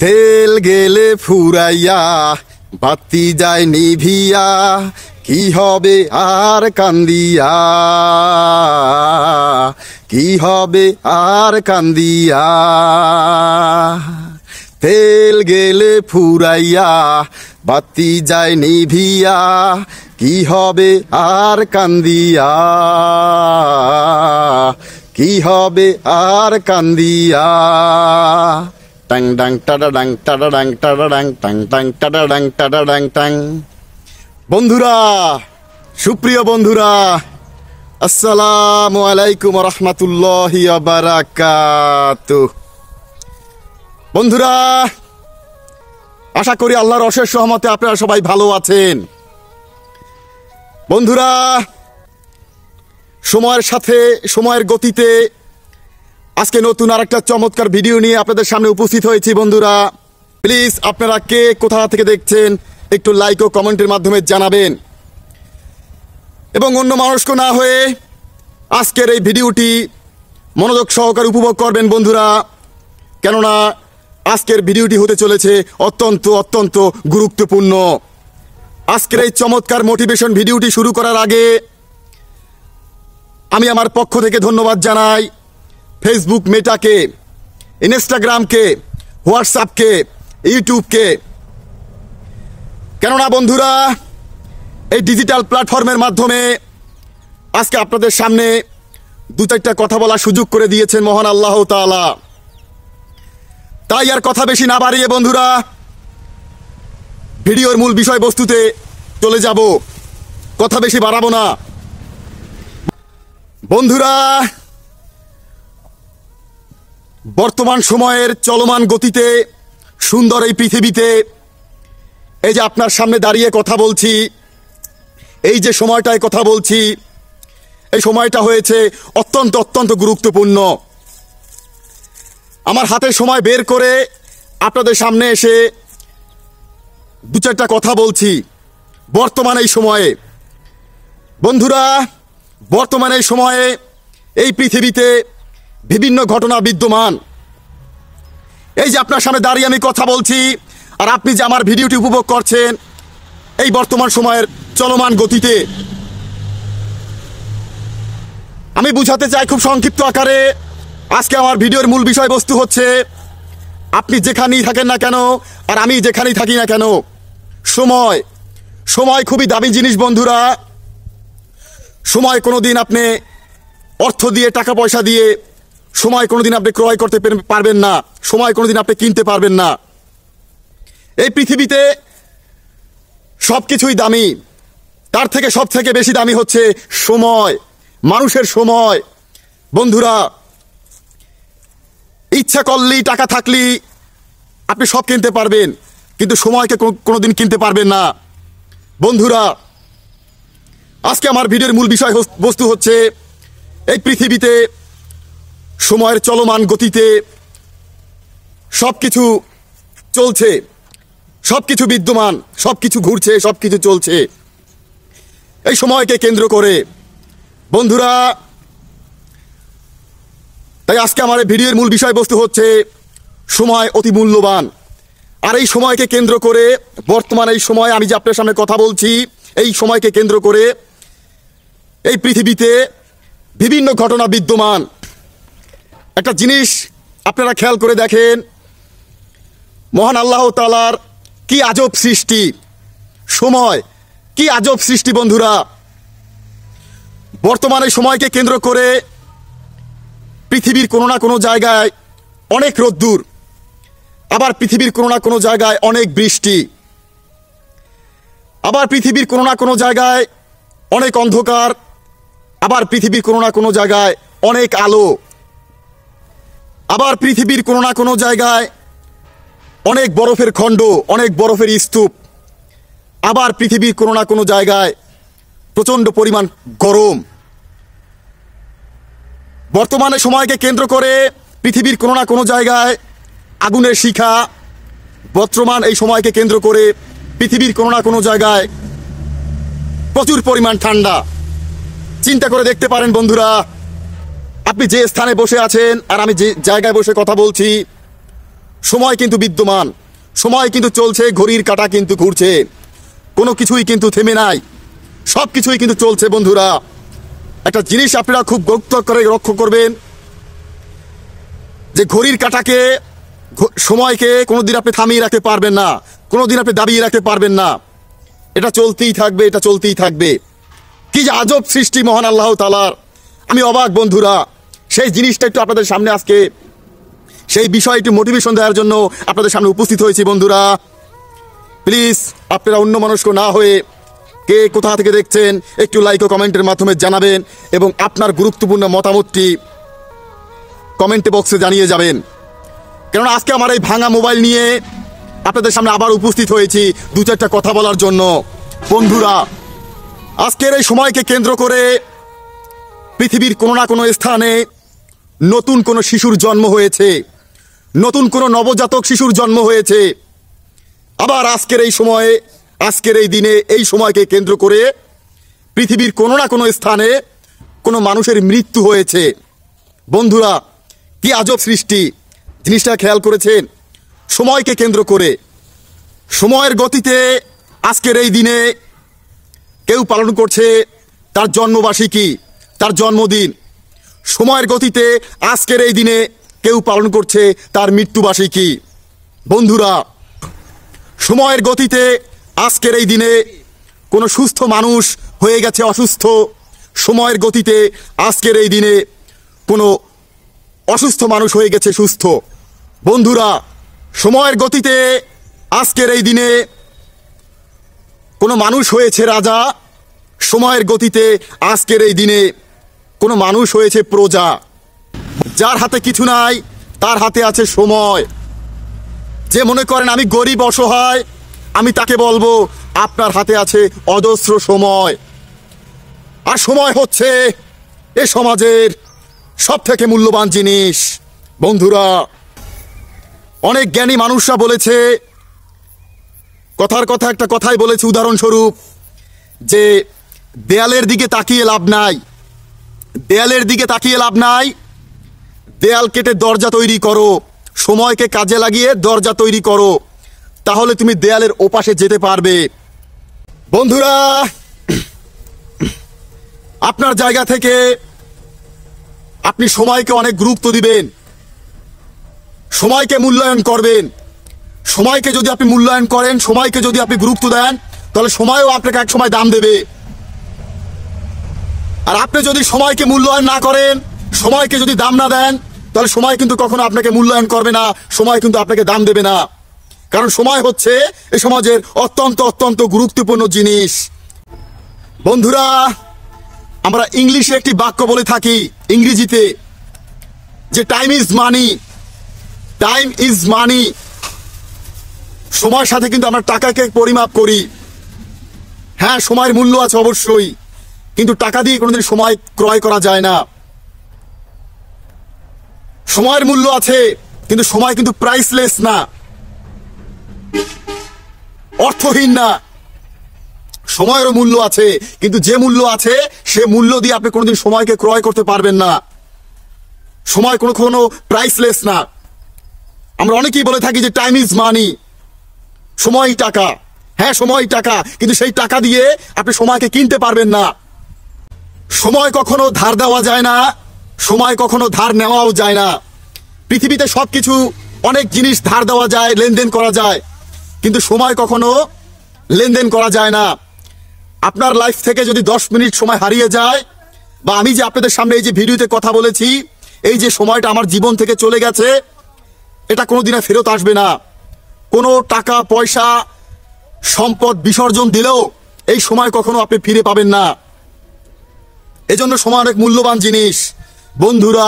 তেল গেলে ফুরাইয়া বাতি যায় নিভিয়া, কি হবে আর কান্দিয়া, কি হবে আর কান্দিয়া। তেল গেলে ফুরাইয়া বাতি যায় নিভিয়া, কি হবে আর কান্দিয়া, কি হবে আর কান্দিয়া। টাং ডাং টাডা ডাং টাডা ডাং টাডা ডাং টাং টাং টাডা ডাং টাডা ডাং টাং। বন্ধুরা, সুপ্রিয় বন্ধুরা, আসসালামু আলাইকুম রহমতুল্লাহি ওয়া বারাকাতুহু। বন্ধুরা, আশা করি আল্লাহর অশেষ রহমতে আপনারা সবাই ভালো আছেন। বন্ধুরা, সময়ের সাথে সময়ের গতিতে আজকে নতুন আরেকটা চমৎকার ভিডিও নিয়ে আপনাদের সামনে উপস্থিত হয়েছি। বন্ধুরা, প্লিজ আপনারা কে কোথা থেকে দেখছেন একটু লাইক ও কমেন্টের মাধ্যমে জানাবেন, এবং অন্য মানুষকে না হয়ে আজকের এই ভিডিওটি মনোযোগ সহকারে উপভোগ করবেন বন্ধুরা, কেননা আজকের ভিডিওটি হতে চলেছে অত্যন্ত অত্যন্ত গুরুত্বপূর্ণ। আজকের এই চমৎকার মোটিভেশন ভিডিওটি শুরু করার আগে আমি আমার পক্ষ থেকে ধন্যবাদ জানাই ফেসবুক মেটাকে, ইনস্টাগ্রামকে, হোয়াটসঅ্যাপকে, ইউটিউবকে। কেননা বন্ধুরা, এই ডিজিটাল প্ল্যাটফর্মের মাধ্যমে আজকে আপনাদের সামনে দু চারটা কথা বলার সুযোগ করে দিয়েছেন মহান আল্লাহ তাআলা। তাই আর কথা বেশি না বাড়িয়ে বন্ধুরা ভিডিওর মূল বিষয়বস্তুতে চলে যাব, কথা বেশি বাড়াবো না। বন্ধুরা, বর্তমান সময়ের চলমান গতিতে সুন্দর এই পৃথিবীতে এই যে আপনার সামনে দাঁড়িয়ে কথা বলছি, এই যে সময়টায় কথা বলছি, এই সময়টা হয়েছে অত্যন্ত অত্যন্ত গুরুত্বপূর্ণ। আমার হাতে সময় বের করে আপনাদের সামনে এসে দু চারটা কথা বলছি বর্তমান এই সময়ে। বন্ধুরা, বর্তমান এই সময়ে এই পৃথিবীতে বিভিন্ন ঘটনা বিদ্যমান। এই যে আপনার সামনে দাঁড়িয়ে আমি কথা বলছি, আর আপনি যে আমার ভিডিওটি উপভোগ করছেন এই বর্তমান সময়ের চলমান গতিতে, আমি বুঝাতে চাই খুব সংক্ষিপ্ত আকারে। আজকে আমার ভিডিওর মূল বিষয়বস্তু হচ্ছে, আপনি যেখানেই থাকেন না কেন আর আমি যেখানেই থাকি না কেন, সময় সময় খুবই দামি জিনিস বন্ধুরা। সময় কোনোদিন আপনি অর্থ দিয়ে, টাকা পয়সা দিয়ে সময় কোনোদিন আপনি ক্রয় করতে পারবেন না, সময় কোনোদিন আপনি কিনতে পারবেন না। এই পৃথিবীতে সব কিছুই দামি, তার থেকে সব থেকে বেশি দামি হচ্ছে সময়, মানুষের সময়। বন্ধুরা, ইচ্ছা করলেই, টাকা থাকলেই আপনি সব কিনতে পারবেন, কিন্তু সময়কে কোনোদিন কিনতে পারবেন না। বন্ধুরা, আজকে আমার ভিডিওর মূল বিষয় বস্তু হচ্ছে, এই পৃথিবীতে সময়ের চলমান গতিতে সব কিছু চলছে, সব কিছু বিদ্যমান, সব কিছু ঘুরছে, সব কিছু চলছে এই সময়কে কেন্দ্র করে। বন্ধুরা, তাই আজকে আমার এই ভিডিওর মূল বিষয়বস্তু হচ্ছে সময় অতি মূল্যবান। আর এই সময়কে কেন্দ্র করে, বর্তমান এই সময় আমি যে আপনার সামনে কথা বলছি, এই সময়কে কেন্দ্র করে এই পৃথিবীতে বিভিন্ন ঘটনা বিদ্যমান। একটা জিনিস আপনারা খেয়াল করে দেখেন, মহান আল্লাহ তাআলার কি আজব সৃষ্টি, সময় কি আজব সৃষ্টি। বন্ধুরা, বর্তমানে সময়কে কেন্দ্র করে পৃথিবীর কোনো না কোনো জায়গায় অনেক রোদ্দুর, আবার পৃথিবীর কোনো না কোনো জায়গায় অনেক বৃষ্টি, আবার পৃথিবীর কোনো না কোনো জায়গায় অনেক অন্ধকার, আবার পৃথিবীর কোনো না কোনো জায়গায় অনেক আলো, আবার পৃথিবীর কোনো না কোনো জায়গায় অনেক বরফের খণ্ড, অনেক বরফের স্তূপ, আবার পৃথিবীর কোনো না কোনো জায়গায় প্রচণ্ড পরিমাণ গরম। বর্তমানে সময়কে কেন্দ্র করে পৃথিবীর কোনো না কোনো জায়গায় আগুনের শিখা, বর্তমান এই সময়কে কেন্দ্র করে পৃথিবীর কোনো না কোনো জায়গায় প্রচুর পরিমাণ ঠান্ডা। চিন্তা করে দেখতে পারেন বন্ধুরা, আপনি যে স্থানে বসে আছেন আর আমি যে জায়গায় বসে কথা বলছি, সময় কিন্তু বিদ্যমান, সময় কিন্তু চলছে, ঘড়ির কাঁটা কিন্তু ঘুরছে, কোনো কিছুই কিন্তু থেমে নাই, সব কিছুই কিন্তু চলছে। বন্ধুরা, একটা জিনিস আপনারা খুব গুরুত্ব করে লক্ষ্য করবেন যে ঘড়ির কাঁটাকে, সময়কে কোনোদিন আপনি থামিয়ে রাখতে পারবেন না, কোনোদিন আপনি দাবিয়ে রাখতে পারবেন না। এটা চলতেই থাকবে, এটা চলতেই থাকবে। কি যে আজব সৃষ্টি মহান আল্লাহ তাআলার, আমি অবাক বন্ধুরা। সেই জিনিসটা একটু আপনাদের সামনে আজকে, সেই বিষয়টি মোটিভেশন দেওয়ার জন্য আপনাদের সামনে উপস্থিত হয়েছি। বন্ধুরা প্লিজ আপনারা অন্য মনস্ক না হয়ে কে কোথা থেকে দেখছেন একটু লাইক ও কমেন্টের মাধ্যমে জানাবেন, এবং আপনার গুরুত্বপূর্ণ মতামতটি কমেন্ট বক্সে জানিয়ে যাবেন। কেননা আজকে আমার এই ভাঙা মোবাইল নিয়ে আপনাদের সামনে আবার উপস্থিত হয়েছি দু চারটা কথা বলার জন্য। বন্ধুরা, আজকের এই সময়কে কেন্দ্র করে পৃথিবীর কোনো না কোনো স্থানে নতুন কোনো শিশুর জন্ম হয়েছে, নতুন কোনো নবজাতক শিশুর জন্ম হয়েছে। আবার আজকের এই সময়ে, আজকের এই দিনে, এই সময়কে কেন্দ্র করে পৃথিবীর কোনো না কোনো স্থানে কোনো মানুষের মৃত্যু হয়েছে। বন্ধুরা, কি আজব সৃষ্টি, জিনিসটা খেয়াল করেছেন? সময়কে কেন্দ্র করে, সময়ের গতিতে আজকের এই দিনে কেউ পালন করছে তার জন্মবার্ষিকী, তার জন্মদিন। সময়ের গতিতে আজকের এই দিনে কেউ পালন করছে তার মৃত্যুবার্ষিকী। বন্ধুরা, সময়ের গতিতে আজকের এই দিনে কোনো সুস্থ মানুষ হয়ে গেছে অসুস্থ, সময়ের গতিতে আজকের এই দিনে কোনো অসুস্থ মানুষ হয়ে গেছে সুস্থ। বন্ধুরা, সময়ের গতিতে আজকের এই দিনে কোনো মানুষ হয়েছে রাজা, সময়ের গতিতে আজকের এই দিনে কোনো মানুষ হয়েছে প্রজা। যার হাতে কিছু নাই তার হাতে আছে সময়। যে মনে করেন আমি গরিব অসহায়, আমি তাকে বলবো আপনার হাতে আছে অজস্র সময়। আর সময় হচ্ছে এ সমাজের সব থেকে মূল্যবান জিনিস। বন্ধুরা, অনেক জ্ঞানী মানুষরা বলেছে, কথার কথা একটা কথাই বলেছে উদাহরণস্বরূপ, যে দেয়ালের দিকে তাকিয়ে লাভ নাই, দেয়ালের দিকে তাকিয়ে লাভ নাই, দেয়াল কেটে দরজা তৈরি করো, সময়কে কাজে লাগিয়ে দরজা তৈরি করো, তাহলে তুমি দেয়ালের ওপাশে যেতে পারবে। বন্ধুরা, আপনার জায়গা থেকে আপনি সময়কে অনেক গুরুত্ব দিবেন, সময়কে মূল্যায়ন করবেন। সময়কে যদি আপনি মূল্যায়ন করেন, সময়কে যদি আপনি গুরুত্ব দেন, তাহলে সময়ও আপনাকে এক সময় দাম দেবে। আর আপনি যদি সময়কে মূল্যায়ন না করেন, সময়কে যদি দাম না দেন, তাহলে সময় কিন্তু কখনো আপনাকে মূল্যায়ন করবে না, সময় কিন্তু আপনাকে দাম দেবে না। কারণ সময় হচ্ছে এই সমাজের অত্যন্ত অত্যন্ত গুরুত্বপূর্ণ জিনিস। বন্ধুরা, আমরা ইংলিশে একটি বাক্য বলে থাকি, ইংরেজিতে, যে time is money, time is money. সময়ের সাথে কিন্তু আমরা টাকাকে পরিমাপ করি। হ্যাঁ, সময়ের মূল্য আছে অবশ্যই, কিন্তু টাকা দিয়ে কোনোদিন সময় ক্রয় করা যায় না। সময়ের মূল্য আছে, কিন্তু সময় কিন্তু প্রাইসলেস না, অর্থহীন না। সময়েরও মূল্য আছে, কিন্তু যে মূল্য আছে সে মূল্য দিয়ে আপনি কোনোদিন সময়কে ক্রয় করতে পারবেন না। সময় কোনো প্রাইসলেস না। আমরা অনেকেই বলে থাকি যে টাইম ইজ মানি, সময় টাকা। হ্যাঁ, সময় টাকা, কিন্তু সেই টাকা দিয়ে আপনি সময়কে কিনতে পারবেন না। সময় কখনো ধার দেওয়া যায় না, সময় কখনো ধার নেওয়াও যায় না। পৃথিবীতে সবকিছু, অনেক জিনিস ধার দেওয়া যায়, লেনদেন করা যায়, কিন্তু সময় কখনো লেনদেন করা যায় না। আপনার লাইফ থেকে যদি 10 মিনিট সময় হারিয়ে যায়, বা আমি যে আপনাদের সামনে এই যে ভিডিওতে কথা বলেছি, এই যে সময়টা আমার জীবন থেকে চলে গেছে, এটা কোনোদিন ফেরত আসবে না। কোনো টাকা পয়সা সম্পদ বিসর্জন দিলেও এই সময় কখনো আপনি ফিরে পাবেন না। এজন্য সময় অনেক মূল্যবান জিনিস। বন্ধুরা,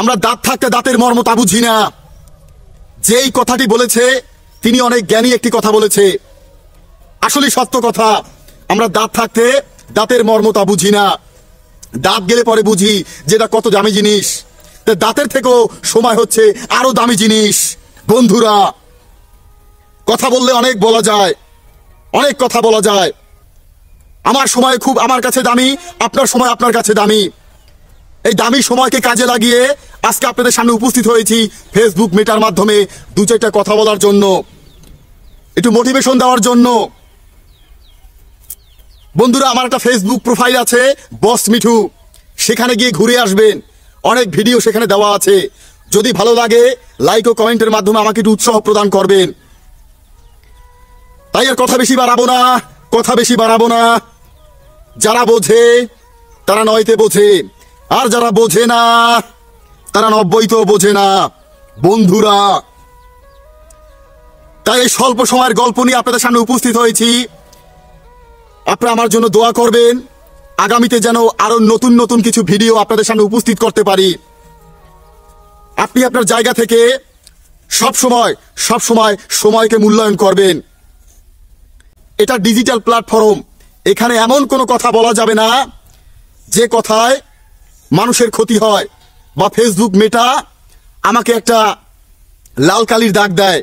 আমরা দাঁত থাকতে দাঁতের মর্মতা বুঝি না। যেই কথাটি বলেছে তিনি অনেক জ্ঞানী একটি কথা বলেছে, আসলে সত্য কথা। আমরা দাঁত থাকতে দাঁতের মর্মতা বুঝি না, দাঁত গেলে পরে বুঝি যেটা কত দামি জিনিস। দাঁতের থেকেও সময় হচ্ছে আরো দামি জিনিস। বন্ধুরা, কথা বললে অনেক বলা যায়, অনেক কথা বলা যায়। আমার সময় খুব আমার কাছে দামি, আপনার সময় আপনার কাছে দামি। এই দামি সময়কে কাজে লাগিয়ে আজকে আপনাদের সামনে উপস্থিত হয়েছি ফেসবুক মেটার মাধ্যমে দু চারটা কথা বলার জন্য, একটু মোটিভেশন দেওয়ার জন্য। বন্ধুরা, আমার একটা ফেসবুক প্রোফাইল আছে বস মিঠু, সেখানে গিয়ে ঘুরে আসবেন, অনেক ভিডিও সেখানে দেওয়া আছে। যদি ভালো লাগে লাইক ও কমেন্টের মাধ্যমে আমাকে একটু উৎসাহ প্রদান করবেন। তাই আর কথা বেশি বাড়াবো না। যারা বোঝে তারা 9তে বোঝে, আর যারা বোঝে না তারা 90তেও বোঝে না বন্ধুরা। তাই এই স্বল্প সময়ের গল্প নিয়ে আপনাদের সামনে উপস্থিত হয়েছি। আপনারা আমার জন্য দোয়া করবেন, আগামীতে যেন আরো নতুন নতুন কিছু ভিডিও আপনাদের সামনে উপস্থিত করতে পারি। আপনি আপনার জায়গা থেকে সব সময় সময়কে মূল্যায়ন করবেন। এটা ডিজিটাল প্ল্যাটফর্ম, এখানে এমন কোনো কথা বলা যাবে না যে কথায় মানুষের ক্ষতি হয়, বা ফেসবুক মেটা আমাকে একটা লাল কালির দাগ দেয়।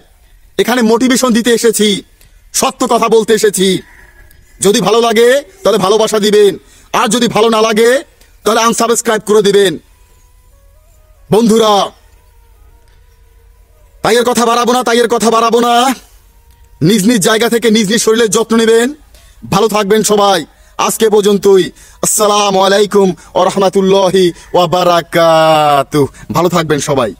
এখানে মোটিভেশন দিতে এসেছি, সত্য কথা বলতে এসেছি। যদি ভালো লাগে তাহলে ভালোবাসা দিবেন, আর যদি ভালো না লাগে তাহলে আনসাবস্ক্রাইব করে দিবেন বন্ধুরা। তাই এর কথা বাড়াবো না। নিজ নিজ জায়গা থেকে নিজ নিজ শরীরের যত্ন নেবেন। ভালো থাকবেন সবাই। আজকে পর্যন্তই। আসসালামু আলাইকুম ওয়া রাহমাতুল্লাহি ওয়া বারাকাতুহু। ভালো থাকবেন সবাই।